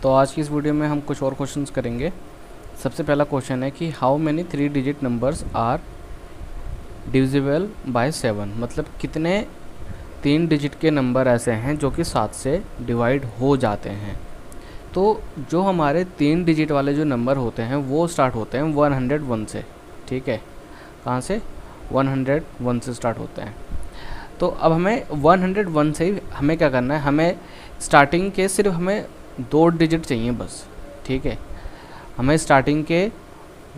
तो आज की इस वीडियो में हम कुछ और क्वेश्चंस करेंगे। सबसे पहला क्वेश्चन है कि how many 3 digit numbers are divisible by 7, मतलब कितने 3 डिजिट के नंबर ऐसे हैं जो कि 7 से डिवाइड हो जाते हैं। तो जो हमारे 3 डिजिट वाले जो नंबर होते हैं वो स्टार्ट होते हैं 101 से, ठीक है। कहाँ से? 101 से स्टार्ट होते हैं। तो अब हमें 101 से ही हमें क्या करना है, हमें स्टार्टिंग के सिर्फ हमें 2 डिजिट चाहिए बस, ठीक है। हमें स्टार्टिंग के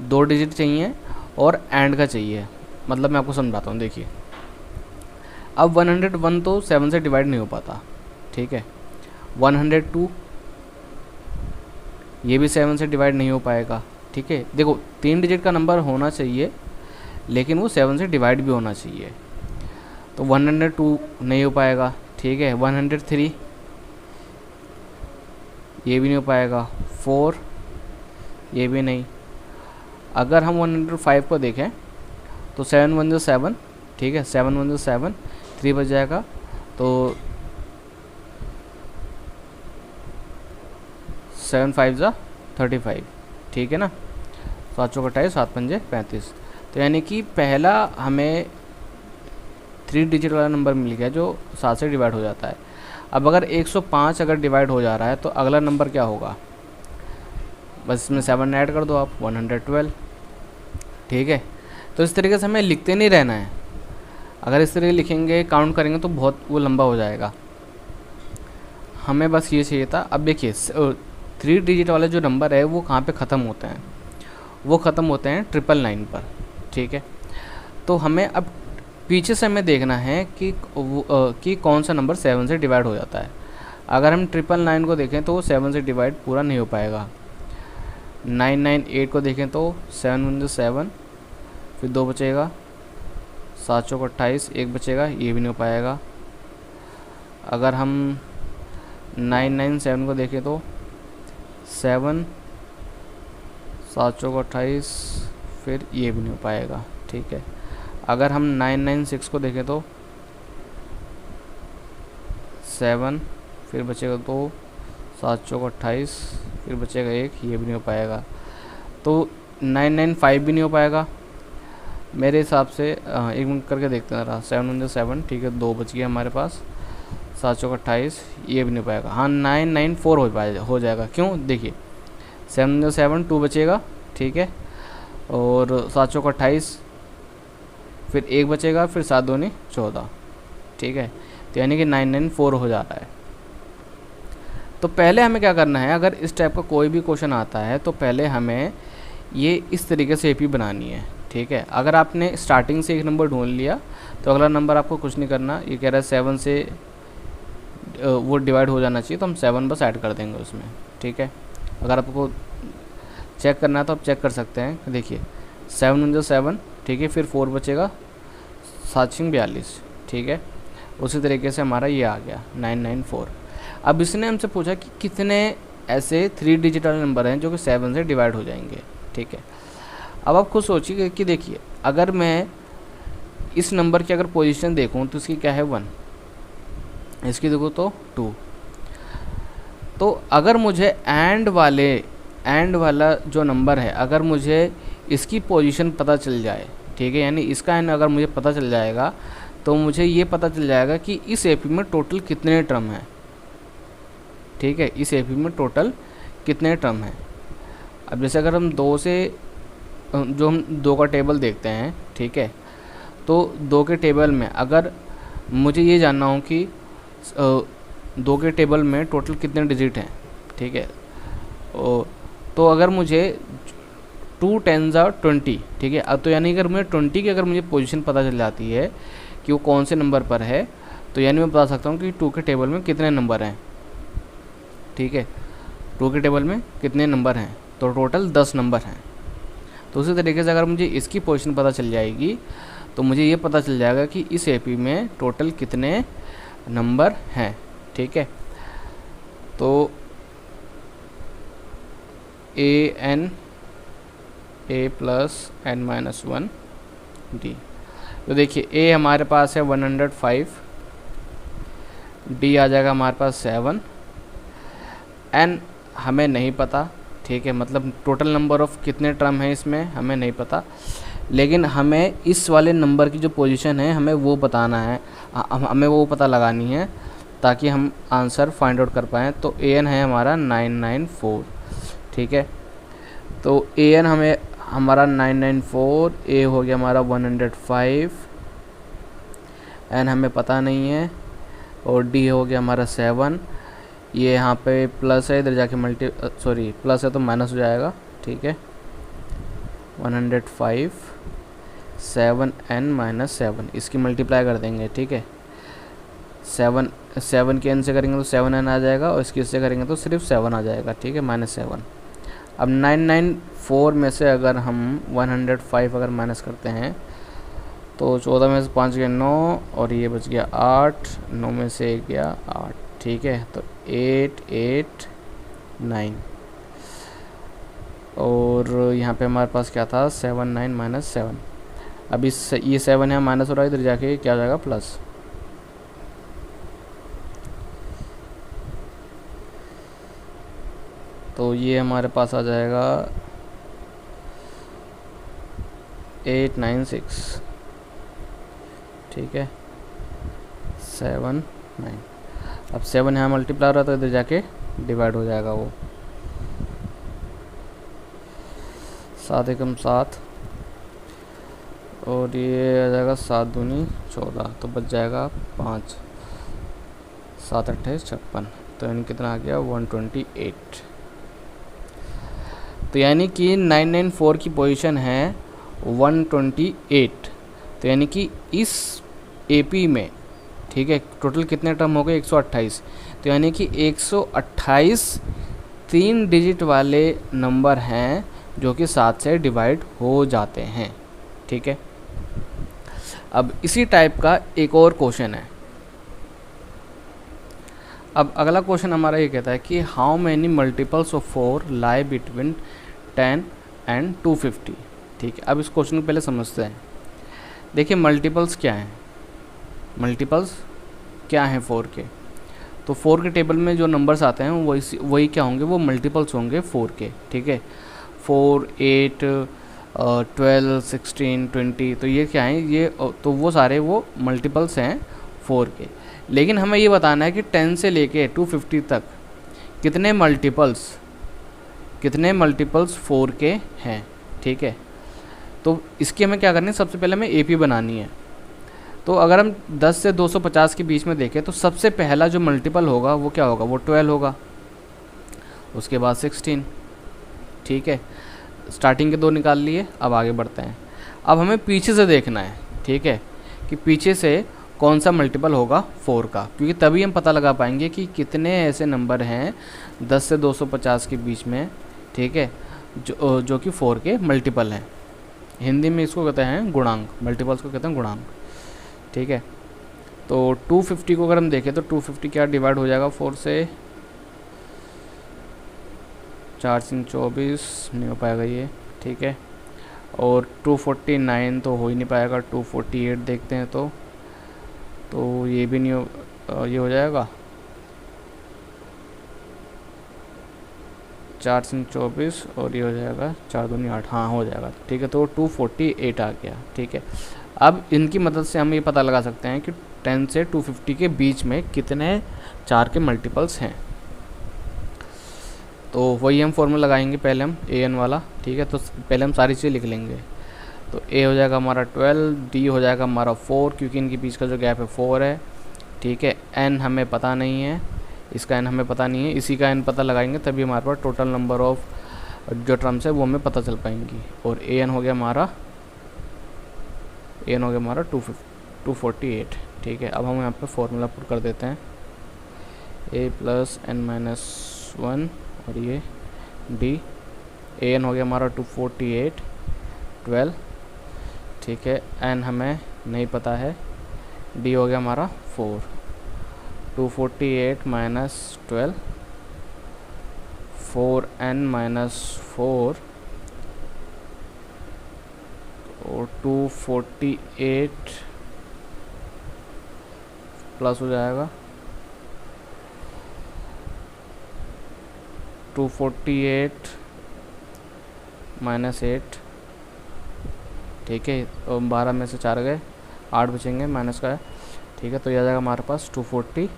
2 डिजिट चाहिए और एंड का चाहिए। मतलब मैं आपको समझाता हूँ, देखिए। अब 101 तो 7 से डिवाइड नहीं हो पाता, ठीक है। 102 ये भी 7 से डिवाइड नहीं हो पाएगा, ठीक है। देखो 3 डिजिट का नंबर होना चाहिए लेकिन वो 7 से डिवाइड भी होना चाहिए। तो 102 नहीं हो पाएगा, ठीक है। 103 ये भी नहीं हो पाएगा। 4 ये भी नहीं। अगर हम 105 को देखें तो 7 1 जो 7, ठीक है। 7 1 जो 7, 3 बच जाएगा। तो 7 5 जा 35, ठीक है ना। 7 चौका 28, 7 पंजे 35। तो यानी कि पहला हमें 3 डिजिट वाला नंबर मिल गया जो 7 से डिवाइड हो जाता है। अब अगर 105 अगर डिवाइड हो जा रहा है तो अगला नंबर क्या होगा? बस इसमें 7 ऐड कर दो आप, 112, ठीक है। तो इस तरीके से हमें लिखते नहीं रहना है। अगर इस तरीके लिखेंगे, काउंट करेंगे तो बहुत वो लंबा हो जाएगा। हमें बस ये चाहिए था। अब देखिए 3 डिजिट वाले जो नंबर है वो कहाँ पे ख़त्म होते हैं? वो ख़त्म होते हैं 999 पर, ठीक है। तो हमें अब पीछे से हमें देखना है कि कौन सा नंबर 7 से डिवाइड हो जाता है। अगर हम 999 को देखें तो वो 7 से डिवाइड पूरा नहीं हो पाएगा। 998 को देखें तो 7 1 जो 7, फिर 2 बचेगा। 7 चौका 28, 1 बचेगा, ये भी नहीं हो पाएगा। अगर हम 997 को देखें तो 7 7 चौका 28, फिर ये भी नहीं हो पाएगा, ठीक है। अगर हम 996 को देखें तो 7, फिर बचेगा 2, 7 चौका 28, फिर बचेगा 1, ये भी नहीं हो पाएगा। तो 995 भी नहीं हो पाएगा मेरे हिसाब से। एक मिनट करके देखते हैं रहा। 7 1 7, ठीक है, 2 बच गया हमारे पास। 7 चौका 28, ये भी नहीं हो पाएगा। हाँ 994 हो जाएगा। क्यों? देखिए 7 1 7, 2 बचेगा, ठीक है। और 7 चौका 28, फिर 1 बचेगा, फिर 7 दूनी 14, ठीक है। तो यानी कि 994 हो जा रहा है। तो पहले हमें क्या करना है, अगर इस टाइप का कोई भी क्वेश्चन आता है तो पहले हमें ये इस तरीके से एपी बनानी है, ठीक है। अगर आपने स्टार्टिंग से एक नंबर ढूंढ लिया तो अगला नंबर आपको कुछ नहीं करना। ये कह रहा है 7 से वो डिवाइड हो जाना चाहिए, तो हम 7 बस ऐड कर देंगे उसमें, ठीक है। अगर आपको चेक करना है तो आप चेक कर सकते हैं। देखिए 7 1 जो 7, ठीक है, फिर 4 बचेगा, 7 6 42, ठीक है। उसी तरीके से हमारा ये आ गया 994। अब इसने हमसे पूछा कि कितने ऐसे 3 डिजिट वाले नंबर हैं जो कि 7 से डिवाइड हो जाएंगे, ठीक है। अब आप खुद सोचिए कि देखिए अगर मैं इस नंबर की अगर पोजीशन देखूं तो इसकी क्या है 1, इसकी देखो तो 2। तो अगर मुझे एंड वाला जो नंबर है, अगर मुझे इसकी पोजीशन पता चल जाए, ठीक है, यानी इसका एंड अगर मुझे पता चल जाएगा तो मुझे ये पता चल जाएगा कि इस एपी में टोटल कितने टर्म हैं, ठीक है। इस एपी में टोटल कितने टर्म हैं। अब जैसे अगर हम 2 से जो हम 2 का टेबल देखते हैं, ठीक है, तो 2 के टेबल में अगर मुझे ये जानना हो कि 2 के टेबल में टोटल कितने डिजिट हैं, ठीक है। तो अगर मुझे 2 10 20, ठीक है। अब तो यानी अगर मुझे 20 की अगर मुझे पोजीशन पता चल जाती है कि वो कौन से नंबर पर है, तो यानी मैं बता सकता हूँ कि 2 के टेबल में कितने नंबर हैं, ठीक है। 2 के टेबल में कितने नंबर हैं, तो टोटल 10 नंबर हैं। तो उसी तरीके से अगर मुझे इसकी पोजीशन पता चल जाएगी तो मुझे ये पता चल जाएगा कि इस एपी में टोटल कितने नंबर हैं, ठीक है। तो a plus n minus 1 d। तो देखिए a हमारे पास है 105, d आ जाएगा हमारे पास 7, n हमें नहीं पता, ठीक है, मतलब टोटल नंबर ऑफ़ कितने टर्म है इसमें हमें नहीं पता, लेकिन हमें इस वाले नंबर की जो पोजीशन है हमें वो बताना है, हमें वो पता लगानी है ताकि हम आंसर फाइंड आउट कर पाएँ। तो an है हमारा 994, ठीक है। तो an हमें हमारा 994, a हो गया हमारा 105, n हमें पता नहीं है, और d हो गया हमारा 7। ये यहाँ पे प्लस है, इधर जाके सॉरी प्लस है तो माइनस हो जाएगा, ठीक है। 105 7n माइनस 7, इसकी मल्टीप्लाई कर देंगे, ठीक है। 7 के n से करेंगे तो 7n आ जाएगा, और इसकी इससे करेंगे तो सिर्फ 7 आ जाएगा, ठीक है, -7। अब 994 में से अगर हम 105 अगर माइनस करते हैं तो 14 में से 5 गया 9, और ये बच गया 8, 9 में से 1 गया 8, ठीक है। तो 8 8 9, और यहाँ पे हमारे पास क्या था 7 9 माइनस 7। अब इस ये 7 है माइनस हो रहा है, इधर जाके क्या हो जाएगा प्लस। तो ये हमारे पास आ जाएगा 896, ठीक है, 7 9। अब 7 यहाँ मल्टीप्लाई हो रहा है तो इधर जाके डिवाइड हो जाएगा वो, 7 एकम 7, और ये आ जाएगा 7 दूनी 14, तो बच जाएगा 5, 7 28 56। तो यानी कितना आ गया 128। तो यानी कि 994 की पोजीशन है 128। तो यानी कि इस एपी में, ठीक है, टोटल कितने टर्म हो गए 128। तो यानी कि 128 3 डिजिट वाले नंबर हैं जो कि 7 से डिवाइड हो जाते हैं, ठीक है। अब इसी टाइप का एक और क्वेश्चन है। अब अगला क्वेश्चन हमारा ये कहता है कि how many multiples of 4 lie between 10 and 250, ठीक है। अब इस क्वेश्चन को पहले समझते हैं। देखिए मल्टीपल्स क्या हैं, मल्टीपल्स क्या हैं 4 के। तो 4 के टेबल में जो नंबर्स आते हैं वही क्या होंगे, वो मल्टीपल्स होंगे 4 के, ठीक है। 4 8 12 16 20, तो ये क्या है, ये तो वो सारे वो मल्टीपल्स हैं 4 के। लेकिन हमें ये बताना है कि 10 से लेके 250 तक कितने मल्टीपल्स 4 के हैं, ठीक है। तो इसकी हमें क्या करनी है, सबसे पहले हमें एपी बनानी है। तो अगर हम 10 से 250 के बीच में देखें तो सबसे पहला जो मल्टीपल होगा वो क्या होगा, वो 12 होगा, उसके बाद 16, ठीक है। स्टार्टिंग के 2 निकाल लिए, अब आगे बढ़ते हैं। अब हमें पीछे से देखना है, ठीक है, कि पीछे से कौन सा मल्टीपल होगा 4 का, क्योंकि तभी हम पता लगा पाएंगे कि कितने ऐसे नंबर हैं 10 से 250 के बीच में, ठीक है, जो कि 4 के मल्टीपल हैं। हिंदी में इसको कहते हैं गुणांक, मल्टीपल्स को कहते हैं गुणांक, ठीक है। तो 250 को अगर हम देखें तो 250 क्या डिवाइड हो जाएगा 4 से, 4 से 24 नहीं हो पाएगा ये, ठीक है। और 249 तो हो ही नहीं पाएगा। 248 देखते हैं तो ये भी नहीं ये हो जाएगा 4 से 24, और ये हो जाएगा 4 दूनी 8, हाँ हो जाएगा, ठीक है। तो 248 आ गया, ठीक है। अब इनकी मदद से हम ये पता लगा सकते हैं कि 10 से 250 के बीच में कितने 4 के मल्टीपल्स हैं। तो वही हम फॉर्मूला लगाएंगे पहले हम an वाला, ठीक है। तो पहले हम सारी चीज़ें लिख लेंगे। तो a हो जाएगा हमारा 12, d हो जाएगा हमारा 4, क्योंकि इनके बीच का जो गैप है 4 है, ठीक है। n हमें पता नहीं है, इसका n हमें पता नहीं है, इसी का n पता लगाएंगे तभी हमारे पास टोटल नंबर ऑफ जो टर्म्स है वो हमें पता चल पाएंगी। और an हो गया हमारा 248, ठीक है। अब हम यहाँ पे फॉर्मूला पुट कर देते हैं, a + n - 1, और ये d, an हो गया हमारा 248 12, ठीक है। n हमें नहीं पता है, d हो गया हमारा 4, 248 - 12, 4n - 4, और 248 प्लस हो जाएगा 248 माइनस 8, ठीक है, तो 12 में से 4 गए, 8 बचेंगे, माइनस का है, ठीक है। तो यह आ जाएगा हमारे पास 240,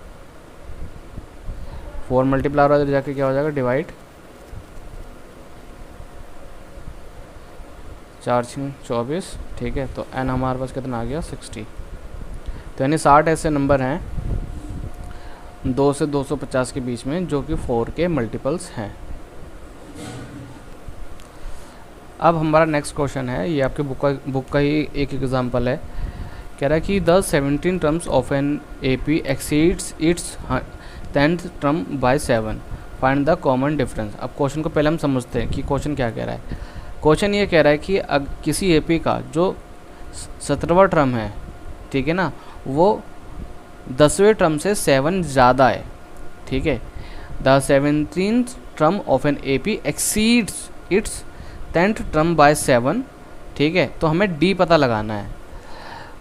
4 मल्टीप्लाई और जाके क्या हो जाएगा, डिवाइड, 4 6 24, ठीक है। तो n हमारे पास कितना आ गया, 60। तो यानी 60 ऐसे नंबर हैं 2 से 250 के बीच में जो कि 4 के मल्टीपल्स हैं। अब हमारा नेक्स्ट क्वेश्चन है, ये आपके बुक का ही एक एग्जांपल है। कह रहा है कि the 17 terms of an AP exceeds its 10th term by 7, find the common difference. अब क्वेश्चन को पहले हम समझते हैं कि क्वेश्चन क्या कह रहा है। क्वेश्चन ये कह रहा है कि किसी AP का जो 17वां टर्म है, ठीक है ना, वो 10वें टर्म से 7 ज़्यादा है, ठीक है। The 17th term of an AP exceeds its 10th term by 7, ठीक है। तो हमें D पता लगाना है।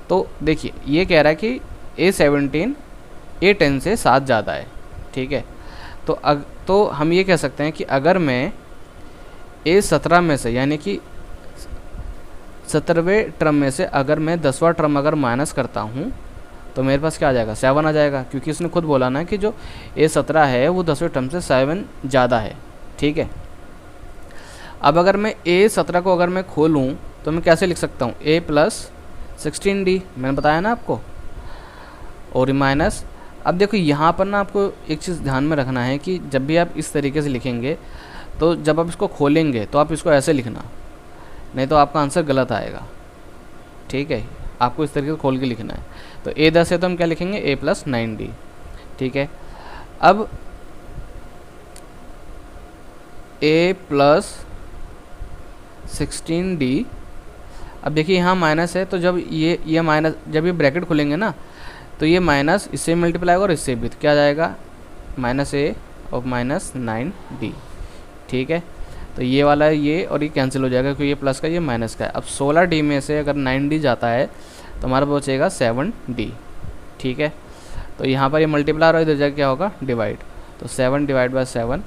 तो देखिए ये कह रहा है कि A17 A10 से 7 ज़्यादा है, ठीक है। तो हम ये कह सकते हैं कि अगर मैं A17 में से, यानी कि 17वें टर्म में से अगर मैं 10वां टर्म अगर माइनस करता हूँ तो मेरे पास क्या आ जाएगा, 7 आ जाएगा, क्योंकि इसने खुद बोला ना कि जो A17 है वो 10वें टर्म से 7 ज़्यादा है, ठीक है। अब अगर मैं A17 को अगर मैं खोलूँ तो मैं कैसे लिख सकता हूँ, A + 16D, मैंने बताया ना आपको, और माइनस। अब देखो यहाँ पर ना आपको एक चीज़ ध्यान में रखना है कि जब भी आप इस तरीके से लिखेंगे तो जब आप इसको खोलेंगे तो आप इसको ऐसे लिखना, नहीं तो आपका आंसर गलत आएगा, ठीक है। आपको इस तरीके से खोल के लिखना है। तो A10 है तो हम क्या लिखेंगे, A + 9D, ठीक है। अब A + 16D, अब देखिए यहाँ माइनस है, तो जब ये माइनस, जब ये ब्रैकेट खुलेंगे ना तो ये माइनस इससे मल्टीप्लाई होगा और इससे भी, तो क्या जाएगा, -A और -9D, ठीक है। तो ये वाला ये और ये कैंसिल हो जाएगा क्योंकि ये प्लस का ये माइनस का है। अब 16D में से अगर 9D जाता है तो हमारा बचेगा 7D, ठीक है। तो यहाँ पर ये मल्टीप्लाई और इधर जाकर क्या होगा, डिवाइड, तो 7 / 7,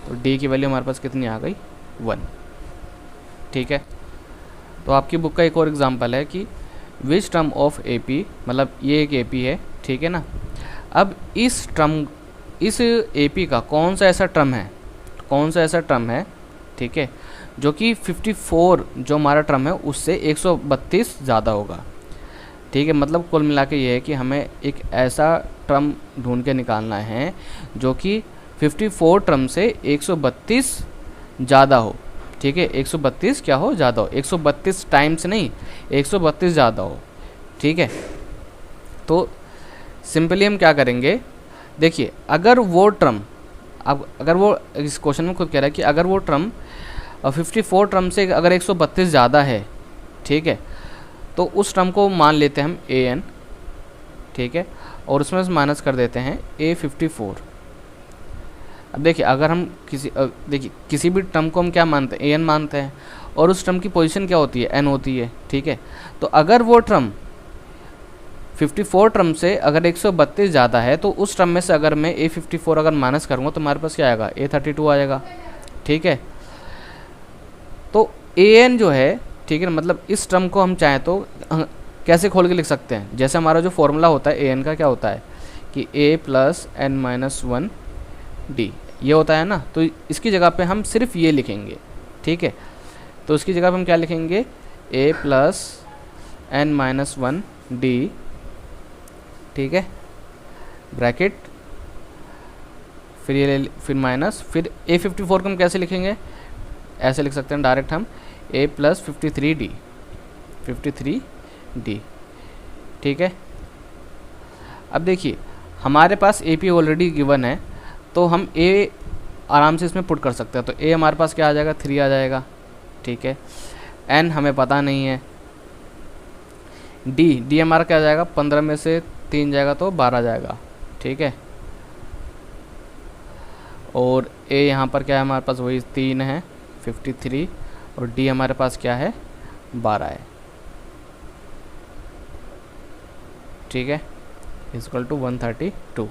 तो D की वैल्यू हमारे पास कितनी आ गई, 1, ठीक है। तो आपकी बुक का एक और एग्जांपल है कि विच टर्म ऑफ AP, मतलब ये एक AP है, ठीक है ना। अब इस AP का कौन सा ऐसा टर्म है, ठीक है, जो कि 54 जो हमारा टर्म है उससे 132 ज़्यादा होगा, ठीक है। मतलब कुल मिला के ये है कि हमें एक ऐसा टर्म ढूंढ के निकालना है जो कि 54 टर्म से 132 ज़्यादा हो, ठीक है। 132 क्या हो, ज़्यादा हो, 132 टाइम्स नहीं, 132 ज़्यादा हो, ठीक है। तो सिंपली हम क्या करेंगे, देखिए अगर वो टर्म, अब अगर वो इस क्वेश्चन में खुद कह रहा है कि अगर वो टर्म 54 टर्म से अगर 132 ज़्यादा है, ठीक है, तो उस टर्म को मान लेते हैं हम AN, ठीक है, और उसमें से माइनस कर देते हैं A54। अब देखिए अगर हम किसी भी टर्म को हम क्या मानते हैं, AN मानते हैं, और उस टर्म की पोजीशन क्या होती है, N होती है, ठीक है। तो अगर वो टर्म 54 टर्म से अगर 132 ज़्यादा है तो उस टर्म में से अगर मैं A54 अगर माइनस करूँगा तो हमारे पास क्या आएगा, A32 आ जाएगा, ठीक है। तो AN जो है, ठीक है, मतलब इस टर्म को हम चाहें तो कैसे खोल के लिख सकते हैं, जैसे हमारा जो फॉर्मूला होता है AN का क्या होता है कि A + n - 1D ये होता है ना। तो इसकी जगह पे हम सिर्फ ये लिखेंगे, ठीक है। तो इसकी जगह पे हम क्या लिखेंगे, A + n - 1D, ठीक है, ब्रैकेट, फिर माइनस, फिर A54 को हम कैसे लिखेंगे, ऐसे लिख सकते हैं डायरेक्ट हम A + 53D, ठीक है। अब देखिए हमारे पास AP ऑलरेडी गिवन है तो हम A आराम से इसमें पुट कर सकते हैं। तो A हमारे पास क्या आ जाएगा, 3 आ जाएगा, ठीक है। N हमें पता नहीं है, D हमारा क्या आ जाएगा, 15 में से 3 जाएगा तो 12 जाएगा, ठीक है। और A यहाँ पर क्या है हमारे पास, वही 3 है, 53, और D हमारे पास क्या है, 12 है, ठीक है, = 132।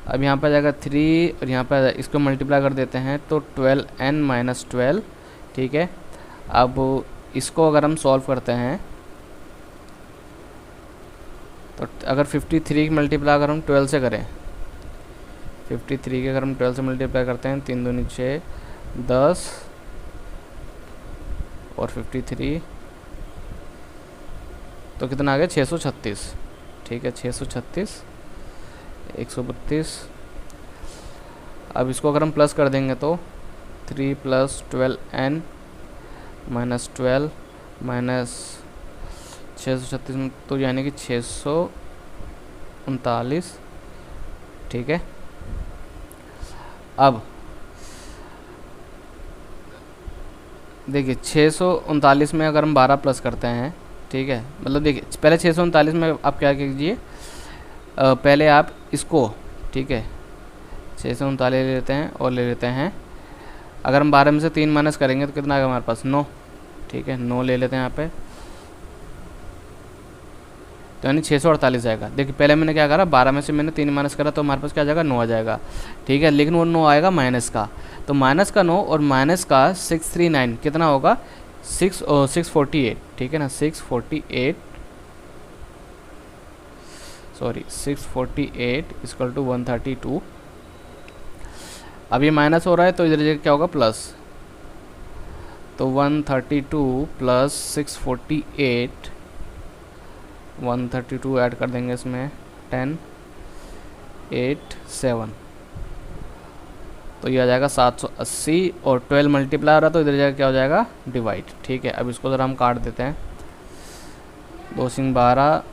अब यहाँ पर आ जाएगा 3 और यहाँ पर इसको मल्टीप्लाई कर देते हैं तो 12n माइनस 12, ठीक है। अब इसको अगर हम सॉल्व करते हैं तो अगर 53 की मल्टीप्लाई अगर हम 12 से करें, 53 के अगर हम 12 से मल्टीप्लाई करते हैं, 3 दूनी 6, 10 और 53 तो कितना आ गया 636, ठीक है। 636, 132। अब इसको अगर हम प्लस कर देंगे तो 3 + 12n माइनस 12 माइनस 636 तो यानी कि 639, ठीक है। अब देखिए 639 में अगर हम 12 प्लस करते हैं, ठीक है, मतलब देखिए पहले 639 में आप क्या कीजिए, पहले आप इसको, ठीक है, 639 ले लेते हैं और ले लेते हैं, अगर हम 12 में से 3 माइनस करेंगे तो कितना आएगा हमारे पास 9, ठीक है। 9 ले लेते हैं यहाँ पे, तो यानी 648 आएगा। देखिए पहले मैंने क्या करा, 12 में से मैंने 3 माइनस करा तो हमारे पास क्या आ जाएगा 9 आ जाएगा, ठीक है। लेकिन वो 9 आएगा माइनस का, तो माइनस का 9 और माइनस का 639 कितना होगा 648, ठीक है ना। 648 इक्वल टू 132। अब ये माइनस हो रहा है तो इधर जगह क्या होगा प्लस, तो 132 प्लस 648, 132 ऐड कर देंगे इसमें 10, 8, 7 तो ये आ जाएगा 780 और 12 मल्टीप्लाई हो रहा है तो इधर जगह क्या हो जाएगा डिवाइड, ठीक है। अब इसको ज़रा हम काट देते हैं, 2 सिंग 12,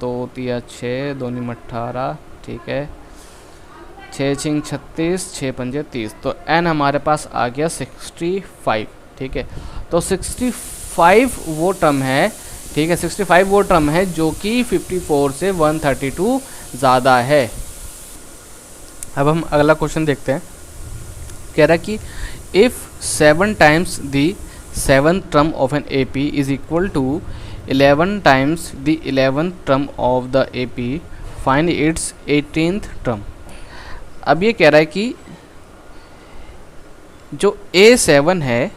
2 तिया 6, 2 निम 18, ठीक है, 6 छिंग 36, 6 पंजे 30, तो n हमारे पास आ गया 65, ठीक है। तो 65 वो टर्म है, ठीक है, 65 वो टर्म है जो कि 54 से 132 ज़्यादा है। अब हम अगला क्वेश्चन देखते हैं, कह रहा है कि if 7 times the 7th term of an AP is equal to 11 times the 11th term of the AP, find its 18th term. अब ये कह रहा है कि जो A7 है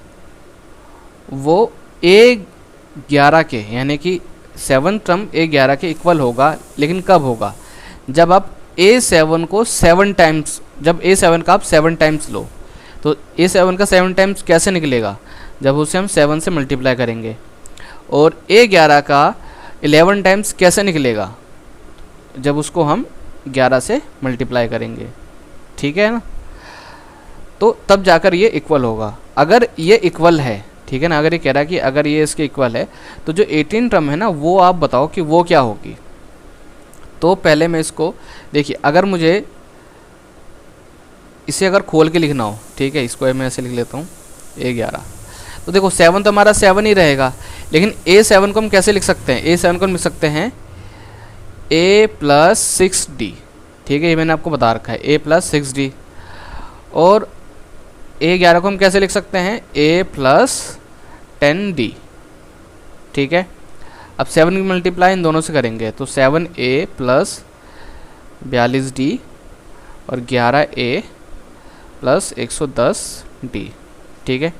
वो A11 के यानी कि 7th टर्म A11 के इक्वल होगा, लेकिन कब होगा, जब आप A7 को 7 टाइम्स, जब A7 का आप 7 टाइम्स लो, तो A7 का 7 टाइम्स कैसे निकलेगा, जब उसे हम 7 से मल्टीप्लाई करेंगे। और A11 का 11 टाइम्स कैसे निकलेगा, जब उसको हम 11 से मल्टीप्लाई करेंगे, ठीक है ना। तो तब जाकर ये इक्वल होगा। अगर ये इक्वल है, ठीक है ना, अगर ये कह रहा है कि अगर ये इसके इक्वल है तो जो 18 टर्म है ना वो आप बताओ कि वो क्या होगी। तो पहले मैं इसको देखिए, अगर मुझे इसे अगर खोल के लिखना हो, ठीक है, इसको मैं ऐसे लिख लेता हूँ A11, तो देखो 7 तो हमारा 7 ही रहेगा, लेकिन A7 को हम कैसे लिख सकते हैं, A7 को हम लिख सकते हैं A + 6D, ठीक है, ये मैंने आपको बता रखा है A + 6D। और A11 को हम कैसे लिख सकते हैं A + 10D, ठीक है। अब 7 की मल्टीप्लाई इन दोनों से करेंगे तो 7A + 42D और 11A + 110D, ठीक है।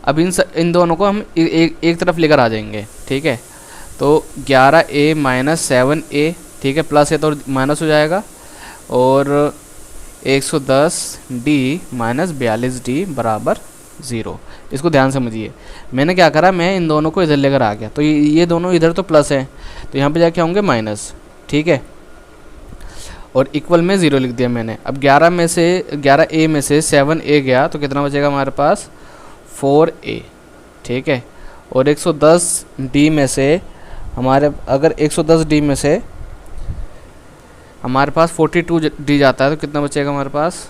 अब इन दोनों को हम एक तरफ लेकर आ जाएंगे, ठीक है। तो 11A - 7A, ठीक है, प्लस है तो माइनस हो जाएगा, और 110D - 42D बराबर 0। इसको ध्यान समझिए, मैंने क्या करा, मैं इन दोनों को इधर लेकर आ गया, तो ये दोनों इधर तो प्लस है तो यहाँ पे जाके होंगे माइनस, ठीक है, और इक्वल में 0 लिख दिया मैंने। अब 11A में से 7A गया तो कितना बचेगा हमारे पास 4A, ठीक है। और 110D में से हमारे, अगर 110D में से हमारे पास 42D जाता है तो कितना बचेगा हमारे पास,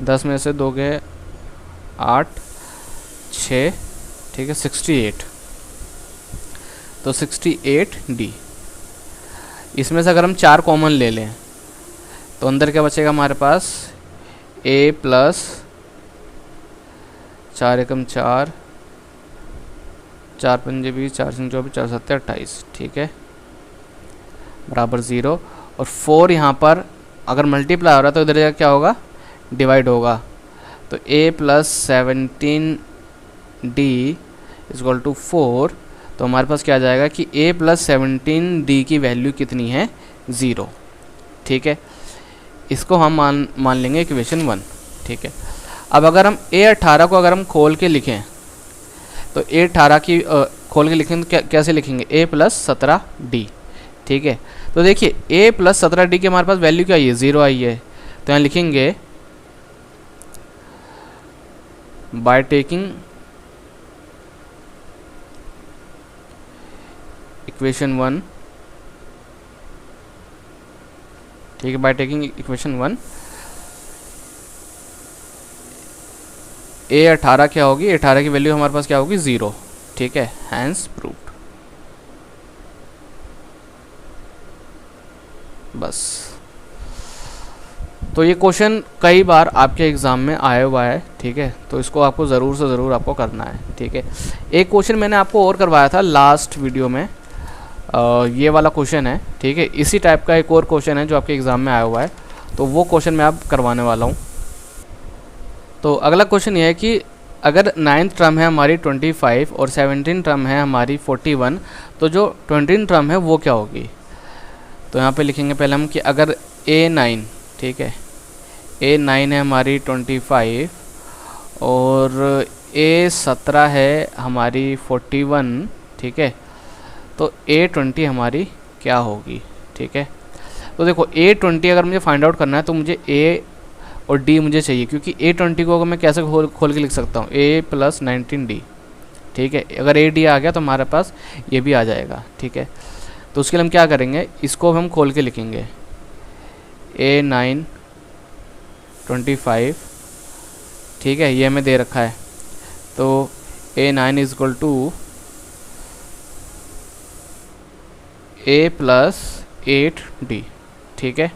10 में से 2 गए 8, 6, ठीक है, 68, तो 68D। इसमें से अगर हम 4 कॉमन ले लें तो अंदर क्या बचेगा हमारे पास A + 4 एकम 4, 4 पंजे 20, 4 सिंग 24, 4 सत्ते 28, ठीक है, बराबर 0। और 4 यहाँ पर अगर मल्टीप्लाई हो रहा है तो इधर जगह क्या होगा, डिवाइड होगा। तो a plus 17d equal to 4, तो हमारे पास क्या आ जाएगा कि a प्लस 17d की वैल्यू कितनी है, 0। ठीक है, इसको हम मान लेंगे इक्वेशन 1। ठीक है, अब अगर हम a18 को अगर हम खोल के लिखें तो a18 की खोल के लिखें तो कैसे लिखेंगे, a प्लस 17d। ठीक है, तो देखिए a प्लस 17d की हमारे पास वैल्यू क्या आई है, 0 आई है। तो यहाँ लिखेंगे बाय टेकिंग इक्वेशन 1, ठीक है, बाय टेकिंग इक्वेशन 1 a18 क्या होगी, a18 की वैल्यू हमारे पास क्या होगी, 0। ठीक है, हैंस प्रूव्ड। बस, तो ये क्वेश्चन कई बार आपके एग्ज़ाम में आया हुआ है। ठीक है, तो इसको आपको ज़रूर से ज़रूर आपको करना है। ठीक है, एक क्वेश्चन मैंने आपको और करवाया था लास्ट वीडियो में, ये वाला क्वेश्चन है। ठीक है, इसी टाइप का एक और क्वेश्चन है जो आपके एग्ज़ाम में आया हुआ है, तो वो क्वेश्चन मैं आप करवाने वाला हूँ। तो अगला क्वेश्चन ये है कि अगर 9th टर्म है हमारी 25 और 17th टर्म है हमारी 41, तो जो 20th टर्म है वो क्या होगी। तो यहाँ पे लिखेंगे पहले हम कि अगर A9, ठीक है, A9 है हमारी 25 और A17 है हमारी 41। ठीक है, तो A20 हमारी क्या होगी। ठीक है, तो देखो A20 अगर मुझे फाइंड आउट करना है तो मुझे A और D मुझे चाहिए, क्योंकि A20 को अगर मैं कैसे खोल के लिख सकता हूँ, A प्लस 19D। ठीक है, अगर AD आ गया तो हमारे पास ये भी आ जाएगा। ठीक है, तो उसके लिए हम क्या करेंगे, इसको हम खोल के लिखेंगे A9 25। ठीक है, ये हमें दे रखा है, तो A9 is equal to A plus 8D। ठीक है,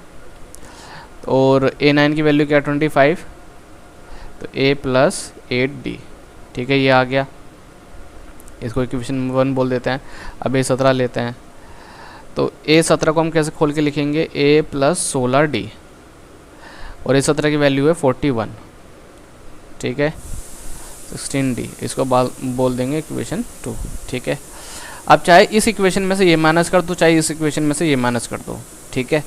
और A9 की वैल्यू क्या, 25, तो A प्लस 8D। ठीक है, ये आ गया, इसको इक्वेशन 1 बोल देते हैं। अब A17 लेते हैं, तो A17 को हम कैसे खोल के लिखेंगे, A प्लस 16D, और A17 की वैल्यू है 41। ठीक है, 16D, इसको बोल देंगे इक्वेशन 2। ठीक है, अब चाहे इस इक्वेशन में से ये माइनस कर दो, चाहे इस इक्वेशन में से ये माइनस कर दो। ठीक है,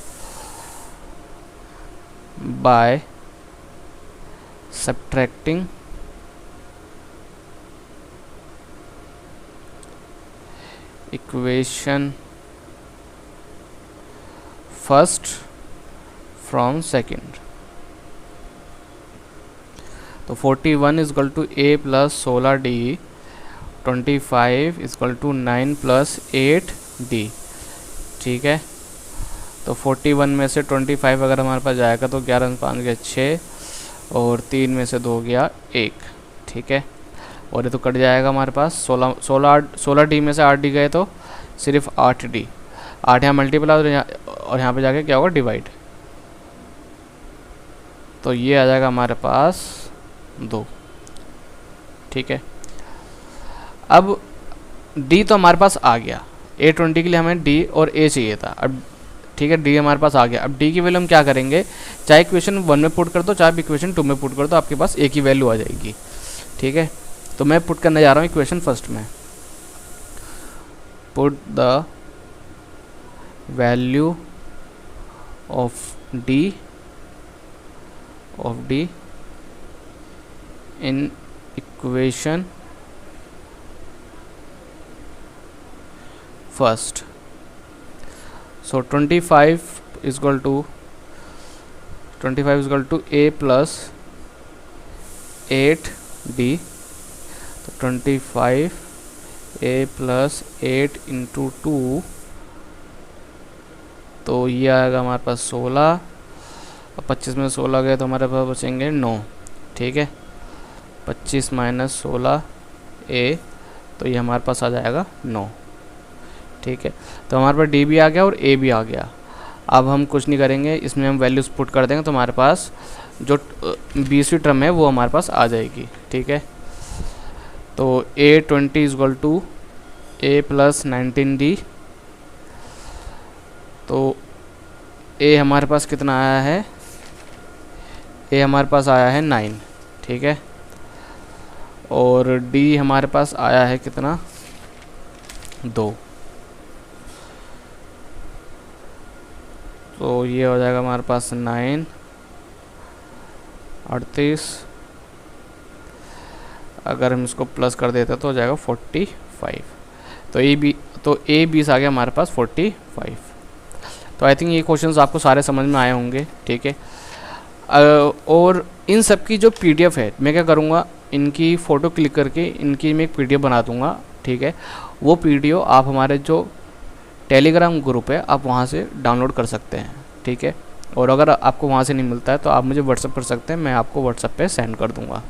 by subtracting equation first from second, तो 41 is equal to A plus 16D, 25 is equal to 9 plus 8D। ठीक है, तो 41 में से 25 अगर हमारे पास जाएगा तो 11 5 गया 6, और 3 में से 2 गया 1। ठीक है, और ये तो कट जाएगा हमारे पास, 16D में से 8D गए तो सिर्फ 8D, 8 यहाँ मल्टीप्लाई और यहाँ पे जाके क्या होगा, डिवाइड। तो ये आ जाएगा हमारे पास 2। ठीक है, अब D तो हमारे पास आ गया, A20 के लिए हमें D और A चाहिए था। अब ठीक है, D हमारे पास आ गया। अब D की वैल्यू हम क्या करेंगे, चाहे इक्वेशन 1 में पुट कर दो, चाहे इक्वेशन 2 में पुट कर दो, आपके पास एक ही वैल्यू आ जाएगी। ठीक है, तो मैं पुट करने जा रहा हूँ इक्वेशन फर्स्ट में, put the value of D in equation first. So 25 is equal to A plus 8D, तो 25 A plus 8 इंटू 2, तो ये आएगा हमारे पास 16, और 25 में 16 गए तो हमारे पास बचेंगे 9। ठीक है, 25 माइनस 16 A, तो ये हमारे पास आ जाएगा 9। ठीक है, तो हमारे पास D भी आ गया और A भी आ गया। अब हम कुछ नहीं करेंगे, इसमें हम वैल्यूज पुट कर देंगे तो हमारे पास जो 20वीं टर्म है वो हमारे पास आ जाएगी। ठीक है, तो A20 is equal to A plus 19D, तो ए हमारे पास कितना आया है, ए हमारे पास आया है 9, ठीक है। और डी हमारे पास आया है कितना, 2। तो ये हो जाएगा हमारे पास 9 38, अगर हम इसको प्लस कर देते तो हो जाएगा 45। तो ए 20 आ गया हमारे पास 45। तो आई थिंक ये क्वेश्चंस आपको सारे समझ में आए होंगे, ठीक है। और इन सब की जो पीडीएफ है, मैं क्या करूँगा, इनकी फ़ोटो क्लिक करके इनकी मैं एक पीडीएफ बना दूँगा, ठीक है। वो पीडीएफ आप हमारे जो टेलीग्राम ग्रुप है आप वहाँ से डाउनलोड कर सकते हैं, ठीक है। और अगर आपको वहाँ से नहीं मिलता है तो आप मुझे व्हाट्सअप कर सकते हैं, मैं आपको व्हाट्सअप पे सेंड कर दूँगा।